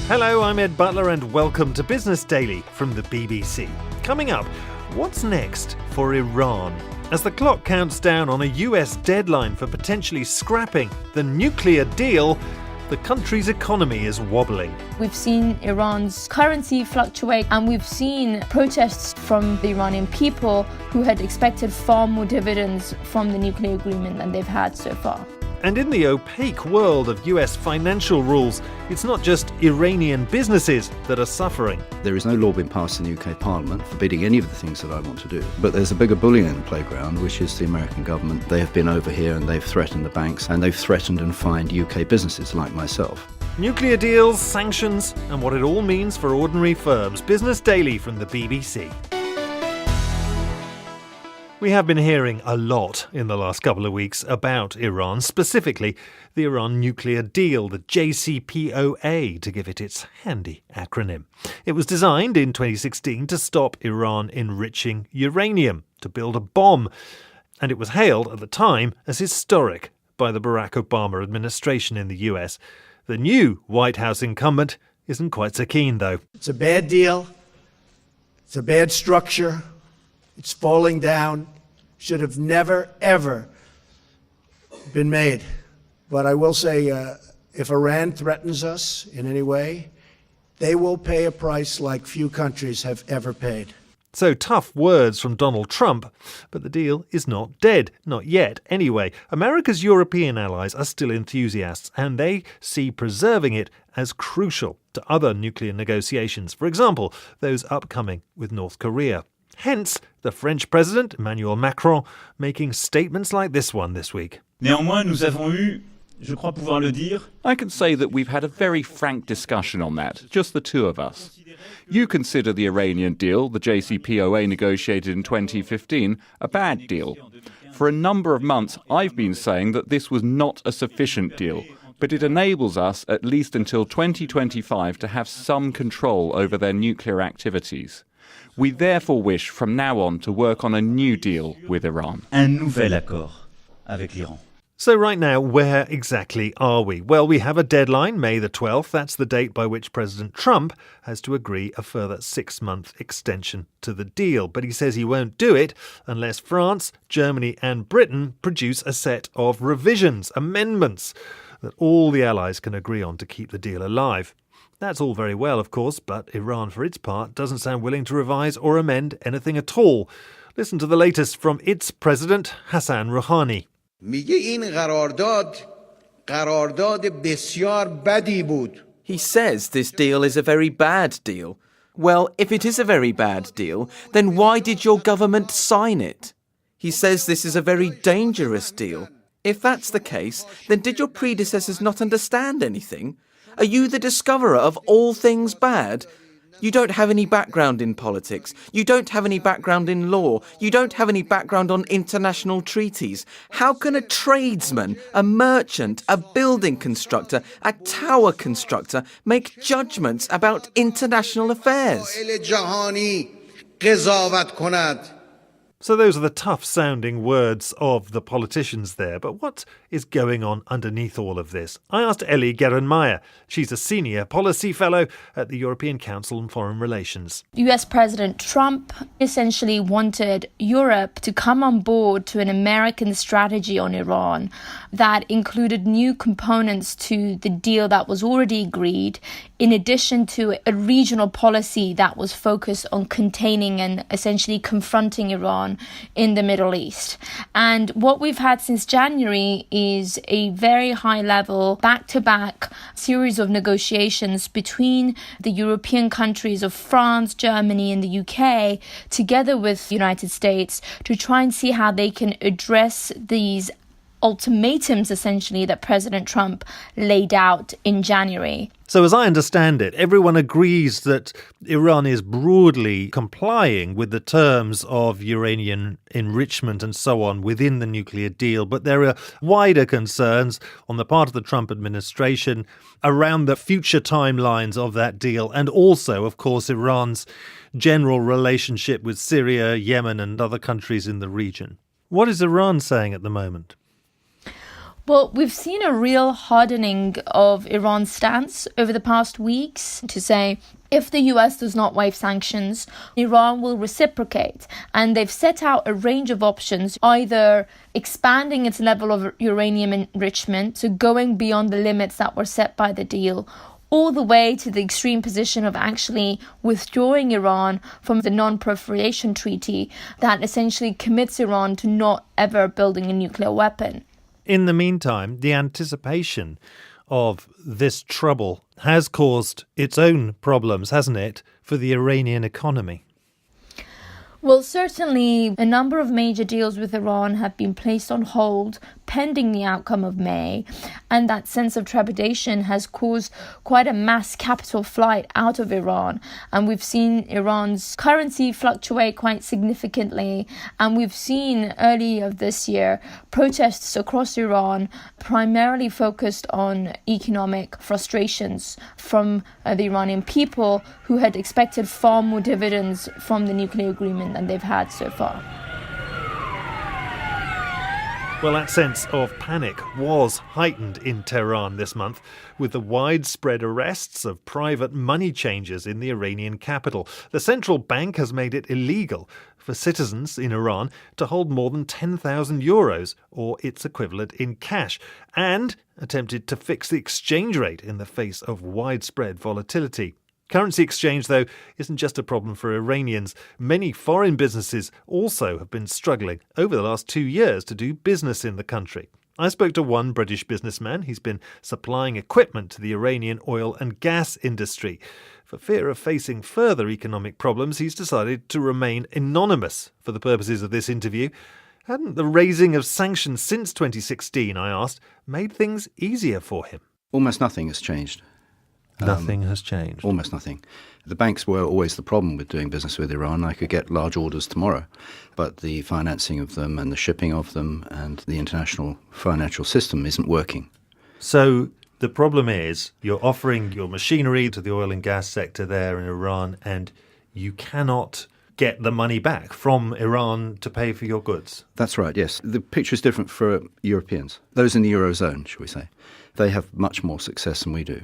Hello, I'm Ed Butler and welcome to Business Daily from the BBC. Coming up, what's next for Iran? As the clock counts down on a US deadline for potentially scrapping the nuclear deal, the country's economy is wobbling. We've seen Iran's currency fluctuate, and we've seen protests from the Iranian people who had expected far more dividends from the nuclear agreement than they've had so far. And in the opaque world of US financial rules, it's not just Iranian businesses that are suffering. There is no law being passed in the UK Parliament forbidding any of the things that I want to do. But there's a bigger bully in the playground, which is the American government. They have been over here and they've threatened the banks, and they've threatened and fined UK businesses like myself. Nuclear deals, sanctions, and what it all means for ordinary firms. Business Daily from the BBC. We have been hearing a lot in the last couple of weeks about Iran, specifically the Iran nuclear deal, the JCPOA, to give it its handy acronym. It was designed in 2016 to stop Iran enriching uranium, to build a bomb, and it was hailed at the time as historic by the Barack Obama administration in the US. The new White House incumbent isn't quite so keen, though. It's a bad deal. It's a bad structure. It's falling down. Should have never, ever been made. But I will say, if Iran threatens us in any way, they will pay a price like few countries have ever paid. So tough words from Donald Trump, but the deal is not dead. Not yet, anyway. America's European allies are still enthusiasts, and they see preserving it as crucial to other nuclear negotiations. For example, those upcoming with North Korea. Hence, the French president, Emmanuel Macron, making statements like this one this week. Néanmoins, nous avons eu, je crois pouvoir le dire, I can say that we've had a very frank discussion on that, just the two of us. You consider the Iranian deal, the JCPOA negotiated in 2015, a bad deal. For a number of months, I've been saying that this was not a sufficient deal, but it enables us, at least until 2025, to have some control over their nuclear activities. We therefore wish from now on to work on a new deal with Iran. un nouvel accord avec l'Iran. So right now, where exactly are we? Well, we have a deadline, May the 12th. That's the date by which President Trump has to agree a further 6-month extension to the deal. But he says he won't do it unless France, Germany and Britain produce a set of revisions, amendments, that all the allies can agree on to keep the deal alive. That's all very well, of course, but Iran, for its part, doesn't sound willing to revise or amend anything at all. Listen to the latest from its president, Hassan Rouhani. He says this deal is a very bad deal. Well, if it is a very bad deal, then why did your government sign it? He says this is a very dangerous deal. If that's the case, then did your predecessors not understand anything? Are you the discoverer of all things bad? You don't have any background in politics. You don't have any background in law. You don't have any background on international treaties. How can a tradesman, a merchant, a building constructor, a tower constructor make judgments about international affairs? So those are the tough-sounding words of the politicians there. But what is going on underneath all of this? I asked Ellie Gerenmeyer. She's a senior policy fellow at the European Council on Foreign Relations. US President Trump essentially wanted Europe to come on board to an American strategy on Iran that included new components to the deal that was already agreed, in addition to a regional policy that was focused on containing and essentially confronting Iran in the Middle East. And what we've had since January is a very high-level, back-to-back series of negotiations between the European countries of France, Germany, and the UK, together with the United States, to try and see how they can address these ultimatums, essentially, that President Trump laid out in January. So as I understand it, everyone agrees that Iran is broadly complying with the terms of uranium enrichment and so on within the nuclear deal, but there are wider concerns on the part of the Trump administration around the future timelines of that deal, and also, of course, Iran's general relationship with Syria, Yemen and other countries in the region. What is Iran saying at the moment? Well, we've seen a real hardening of Iran's stance over the past weeks to say if the US does not waive sanctions, Iran will reciprocate. And they've set out a range of options, either expanding its level of uranium enrichment, so going beyond the limits that were set by the deal, all the way to the extreme position of actually withdrawing Iran from the non-proliferation treaty that essentially commits Iran to not ever building a nuclear weapon. In the meantime, the anticipation of this trouble has caused its own problems, hasn't it, for the Iranian economy? Well, certainly a number of major deals with Iran have been placed on hold pending the outcome of May, and that sense of trepidation has caused quite a mass capital flight out of Iran. And we've seen Iran's currency fluctuate quite significantly, and we've seen early of this year protests across Iran primarily focused on economic frustrations from the Iranian people who had expected far more dividends from the nuclear agreement than they've had so far. Well, that sense of panic was heightened in Tehran this month with the widespread arrests of private money changers in the Iranian capital. The central bank has made it illegal for citizens in Iran to hold more than 10,000 euros or its equivalent in cash, and attempted to fix the exchange rate in the face of widespread volatility. Currency exchange, though, isn't just a problem for Iranians. Many foreign businesses also have been struggling over the last 2 years to do business in the country. I spoke to one British businessman. He's been supplying equipment to the Iranian oil and gas industry. For fear of facing further economic problems, he's decided to remain anonymous for the purposes of this interview. Hadn't the raising of sanctions since 2016, I asked, made things easier for him? Almost nothing has changed. Nothing has changed. Almost nothing. The banks were always the problem with doing business with Iran. I could get large orders tomorrow, but the financing of them and the shipping of them and the international financial system isn't working. So the problem is you're offering your machinery to the oil and gas sector there in Iran, and you cannot get the money back from Iran to pay for your goods. That's right, yes. The picture is different for Europeans, those in the Eurozone, shall we say. They have much more success than we do.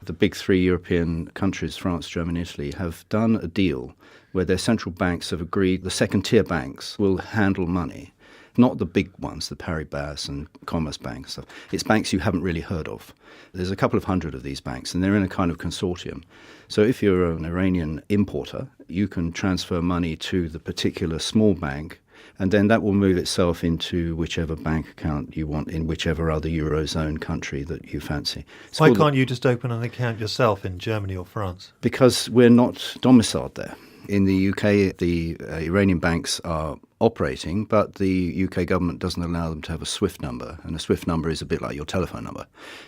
The big three European countries, France, Germany, Italy, have done a deal where their central banks have agreed the second-tier banks will handle money. Not the big ones, the Paribas and Commerzbank and stuff. It's banks you haven't really heard of. There's a couple of hundred of these banks, and they're in a kind of consortium. So if you're an Iranian importer, you can transfer money to the particular small bank, and then that will move itself into whichever bank account you want in whichever other Eurozone country that you fancy. Why can't you just open an account yourself in Germany or France? Because we're not domiciled there. In the UK, the Iranian banks are operating, but the UK government doesn't allow them to have a SWIFT number, and a SWIFT number is a bit like your telephone number.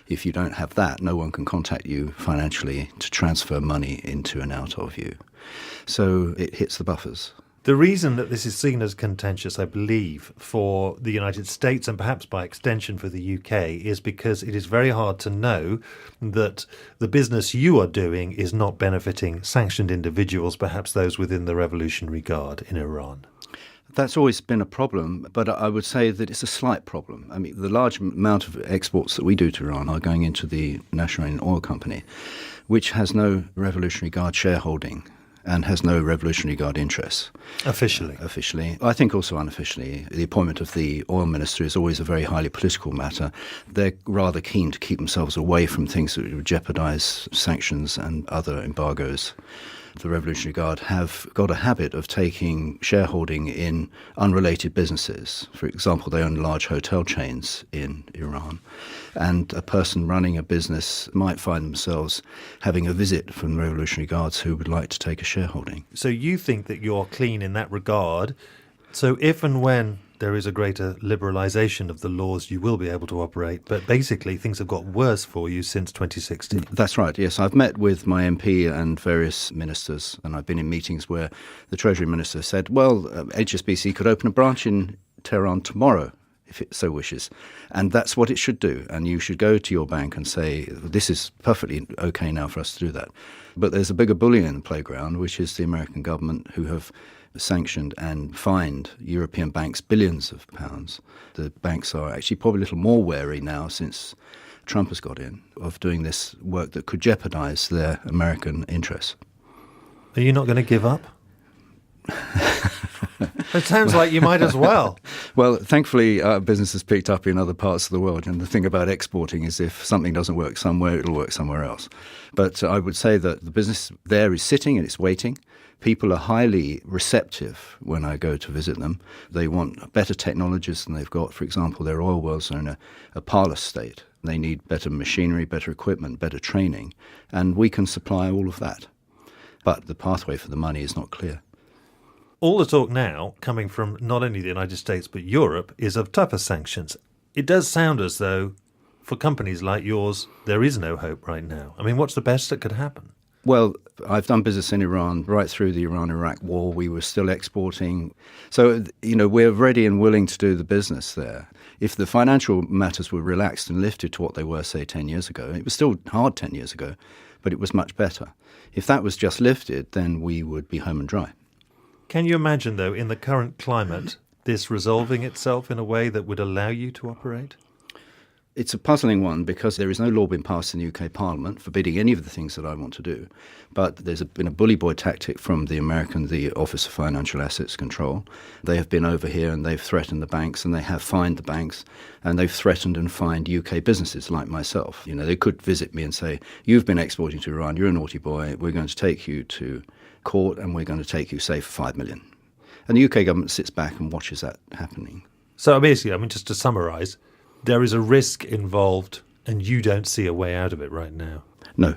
If you don't have that, no one can contact you financially to transfer money into and out of you. So it hits the buffers. The reason that this is seen as contentious, I believe, for the United States and perhaps by extension for the UK is because it is very hard to know that the business you are doing is not benefiting sanctioned individuals, perhaps those within the Revolutionary Guard in Iran. That's always been a problem, but I would say that it's a slight problem. I mean, the large amount of exports that we do to Iran are going into the National Iranian Oil Company, which has no Revolutionary Guard shareholding and has no Revolutionary Guard interests. Officially. Officially. I think also unofficially. The appointment of the oil minister is always a very highly political matter. They're rather keen to keep themselves away from things that would jeopardize sanctions and other embargoes. The Revolutionary Guard have got a habit of taking shareholding in unrelated businesses. For example, they own large hotel chains in Iran, and a person running a business might find themselves having a visit from the Revolutionary Guards who would like to take a shareholding. So you think that you're clean in that regard. So if and when there is a greater liberalisation of the laws, you will be able to operate. But basically, things have got worse for you since 2016. That's right, yes. I've met with my MP and various ministers, and I've been in meetings where the Treasury Minister said, well, HSBC could open a branch in Tehran tomorrow, if it so wishes. And that's what it should do. And you should go to your bank and say, this is perfectly okay now for us to do that. But there's a bigger bully in the playground, which is the American government, who have sanctioned and fined European banks billions of pounds. The banks are actually probably a little more wary now since Trump has got in of doing this work that could jeopardize their American interests. Are you not going to give up? It sounds like you might as well. Well, thankfully, our business has picked up in other parts of the world. And the thing about exporting is if something doesn't work somewhere, it'll work somewhere else. But I would say that the business there is sitting and it's waiting. People are highly receptive when I go to visit them. They want better technologies than they've got. For example, their oil wells are in a parlous state. They need better machinery, better equipment, better training. And we can supply all of that. But the pathway for the money is not clear. All the talk now, coming from not only the United States but Europe, is of tougher sanctions. It does sound as though, for companies like yours, there is no hope right now. I mean, what's the best that could happen? Well, I've done business in Iran right through the Iran-Iraq war. We were still exporting. So, we're ready and willing to do the business there. If the financial matters were relaxed and lifted to what they were, say, 10 years ago, it was still hard 10 years ago, but it was much better. If that was just lifted, then we would be home and dry. Can you imagine, though, in the current climate, this resolving itself in a way that would allow you to operate? It's a puzzling one because there is no law being passed in the UK Parliament forbidding any of the things that I want to do. But there's been a bully boy tactic from the Office of Financial Assets Control. They have been over here and they've threatened the banks and they have fined the banks and they've threatened and fined UK businesses like myself. They could visit me and say, you've been exporting to Iran, you're a naughty boy, we're going to take you to court and we're going to take you, say, for 5 million. And the UK government sits back and watches that happening. So basically, just to summarise, there is a risk involved and you don't see a way out of it right now. No.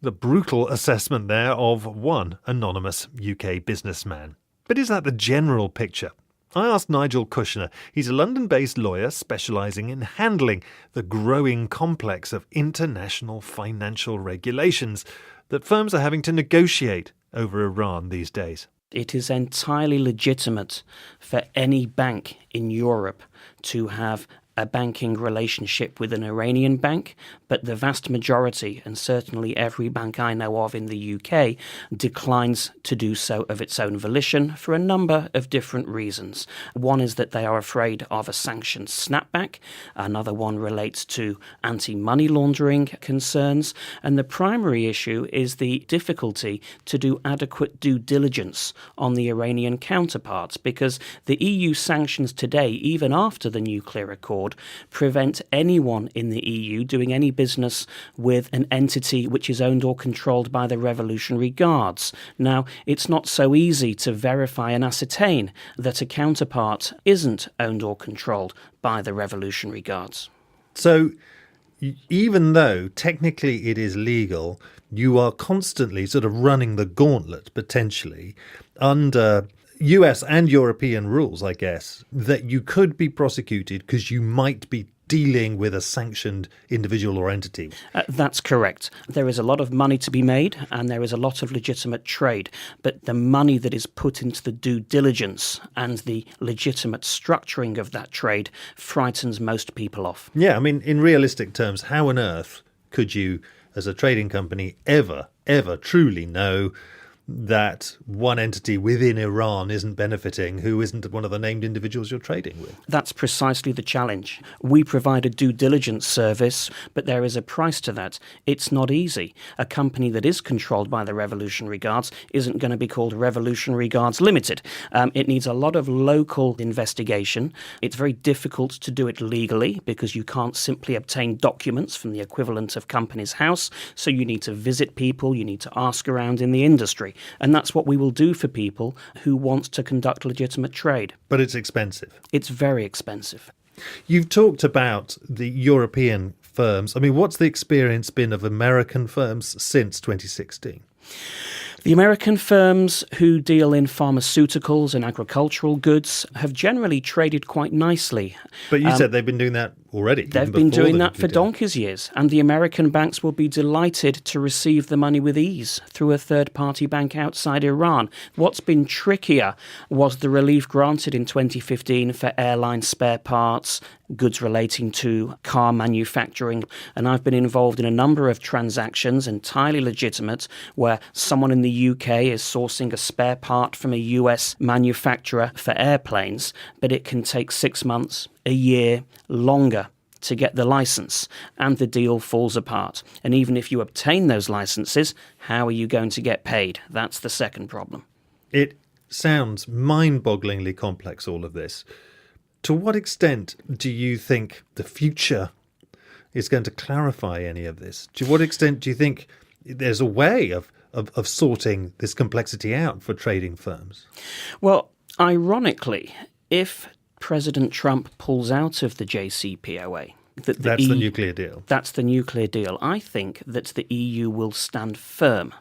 The brutal assessment there of one anonymous UK businessman. But is that the general picture? I asked Nigel Kushner. He's a London-based lawyer specialising in handling the growing complex of international financial regulations that firms are having to negotiate over Iran these days. It is entirely legitimate for any bank in Europe to have a banking relationship with an Iranian bank, but the vast majority, and certainly every bank I know of in the UK, declines to do so of its own volition for a number of different reasons. One is that they are afraid of a sanctions snapback. Another one relates to anti-money laundering concerns. And the primary issue is the difficulty to do adequate due diligence on the Iranian counterparts, because the EU sanctions today, even after the nuclear accord, prevent anyone in the EU doing any business with an entity which is owned or controlled by the Revolutionary Guards. Now, it's not so easy to verify and ascertain that a counterpart isn't owned or controlled by the Revolutionary Guards. So, even though technically it is legal, you are constantly sort of running the gauntlet, potentially, under US and European rules, I guess, that you could be prosecuted because you might be dealing with a sanctioned individual or entity. That's correct. There is a lot of money to be made and there is a lot of legitimate trade, but the money that is put into the due diligence and the legitimate structuring of that trade frightens most people off. Yeah, in realistic terms, how on earth could you, as a trading company, ever truly know that one entity within Iran isn't benefiting who isn't one of the named individuals you're trading with? That's precisely the challenge. We provide a due diligence service, but there is a price to that. It's not easy. A company that is controlled by the Revolutionary Guards isn't going to be called Revolutionary Guards Limited. It needs a lot of local investigation. It's very difficult to do it legally because you can't simply obtain documents from the equivalent of Companies House. So you need to visit people, you need to ask around in the industry. And that's what we will do for people who want to conduct legitimate trade. But it's expensive. It's very expensive. You've talked about the European firms. What's the experience been of American firms since 2016? The American firms who deal in pharmaceuticals and agricultural goods have generally traded quite nicely. But you said they've been doing that already. They've been doing that for donkey's years, and the American banks will be delighted to receive the money with ease through a third-party bank outside Iran. What's been trickier was the relief granted in 2015 for airline spare parts, goods relating to car manufacturing, and I've been involved in a number of transactions, entirely legitimate, where someone in the UK is sourcing a spare part from a US manufacturer for airplanes, but it can take 6 months, a year, longer to get the license, and the deal falls apart. And even if you obtain those licenses, how are you going to get paid? That's the second problem. It sounds mind-bogglingly complex, all of this. To what extent do you think the future is going to clarify any of this? To what extent do you think there's a way of sorting this complexity out for trading firms? Well, ironically, if President Trump pulls out of the JCPOA, That's the nuclear deal. That's the nuclear deal. I think that the EU will stand firm,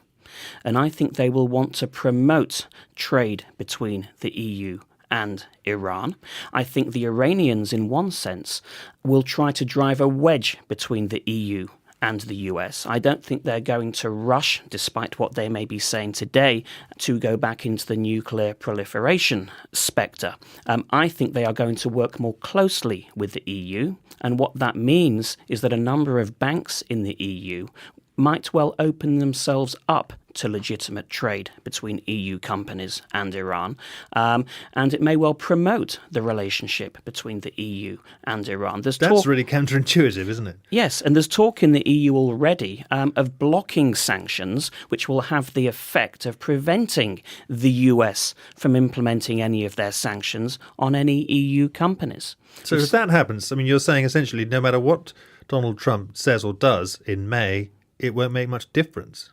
and I think they will want to promote trade between the EU and Iran. I think the Iranians, in one sense, will try to drive a wedge between the EU and the US. I don't think they're going to rush, despite what they may be saying today, to go back into the nuclear proliferation spectre. I think they are going to work more closely with the EU, and what that means is that a number of banks in the EU might well open themselves up to legitimate trade between EU companies and Iran, and it may well promote the relationship between the EU and Iran. That's really counterintuitive, isn't it? Yes, and there's talk in the EU already of blocking sanctions, which will have the effect of preventing the US from implementing any of their sanctions on any EU companies. So if that happens, I mean, you're saying essentially no matter what Donald Trump says or does in May, it won't make much difference.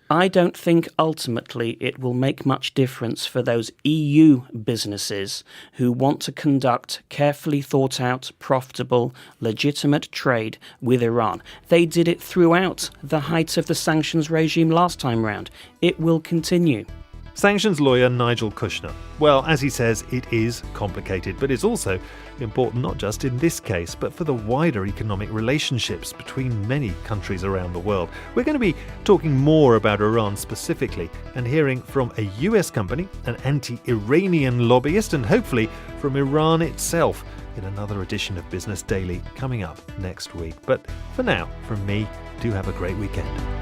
I don't think ultimately it will make much difference for those EU businesses who want to conduct carefully thought out, profitable, legitimate trade with Iran. They did it throughout the height of the sanctions regime last time round. It will continue. Sanctions lawyer Nigel Kushner. Well, as he says, it is complicated, but it's also important not just in this case, but for the wider economic relationships between many countries around the world. We're going to be talking more about Iran specifically and hearing from a US company, an anti-Iranian lobbyist, and hopefully from Iran itself in another edition of Business Daily coming up next week. But for now, from me, do have a great weekend.